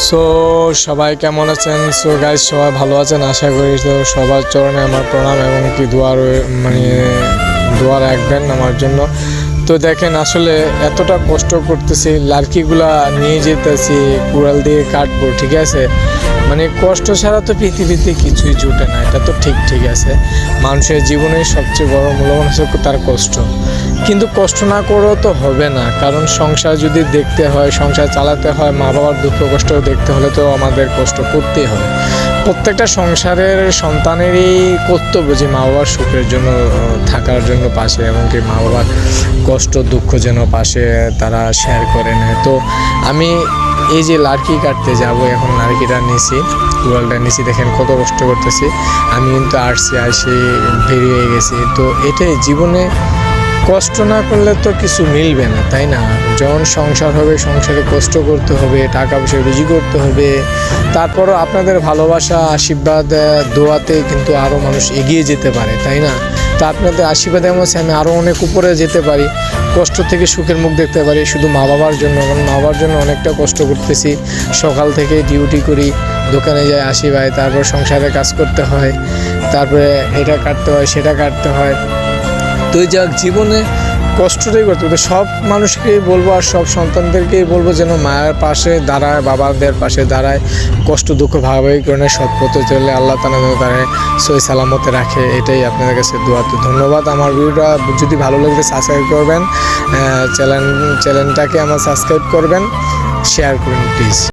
So সবাই কেমন আছেন? সো গাইজ সবাই ভালো আছেন আশা করি। তো সবার চরণে আমার প্রণাম এবং কি দোয়া রাখবেন আমার জন্য। তো দেখেন আসলে এতটা কষ্ট করতেছি, লার্কিগুলা নিয়ে যেতেছি, কুড়াল দিয়ে কাটবো, ঠিক আছে। মানে কষ্ট ছাড়া তো পৃথিবীতে কিছুই জুটে না, এটা তো ঠিক আছে। মানুষের জীবনের সবচেয়ে বড় মূল্যবান হচ্ছে তার কষ্ট, কিন্তু কষ্ট না করেও তো হবে না, কারণ সংসার যদি দেখতে হয়, সংসার চালাতে হয়, মা বাবার দুঃখ কষ্ট দেখতে হলে তো আমাদের কষ্ট করতেই হবে। প্রত্যেকটা সংসারের সন্তানেরই কর্তব্য যে মা বাবার সুখের জন্য থাকার জন্য পাশে, এমনকি মা বাবার কষ্ট দুঃখ যেন পাশে তারা শেয়ার করে নেয়। তো আমি এই যে লার্কি কাটতে যাব, এখন লার্কিটা নিছি, কুড়ালটা নিছি, দেখেন কত কষ্ট করতেছি। আমি কিন্তু আসি বেরিয়ে গেছি। তো এটাই জীবনে, কষ্ট না করলে তো কিছু মিলবে না, তাই না? যখন সংসার হবে, সংসারে কষ্ট করতে হবে, টাকা পয়সা রুজি করতে হবে। তারপরও আপনাদের ভালোবাসা, আশীর্বাদ, দোয়াতে কিন্তু আরও মানুষ এগিয়ে যেতে পারে, তাই না? তো আপনাদের আশীর্বাদ এমন আছে আমি আরও অনেক উপরে যেতে পারি, কষ্ট থেকে সুখের মুখ দেখতে পারি, শুধু মা বাবার জন্য। কারণ মা বাবার জন্য অনেকটা কষ্ট করতেছি, সকাল থেকে ডিউটি করি, দোকানে যাই, আসি ভাই, তারপর সংসারে কাজ করতে হয়, তারপরে এটা কাটতে হয়, সেটা কাটতে হয়। তো যাক, জীবনে কষ্টটাই করতে হবে। সব মানুষকেই বলবো আর সব সন্তানদেরকেই বলবো যেন মায়ের পাশে দাঁড়ায়, বাবাদের পাশে দাঁড়ায়, কষ্ট দুঃখ ভাগাভাগি করে সৎ পথে চলে আল্লাহ তাআলা তারা সহি সালামতে রাখে, এটাই আপনাদের কাছে দোয়া। তো ধন্যবাদ। আমার ভিডিওটা যদি ভালো লাগলে সাবস্ক্রাইব করবেন, চ্যানেলটাকে আমার সাবস্ক্রাইব করবেন, শেয়ার করুন প্লিজ।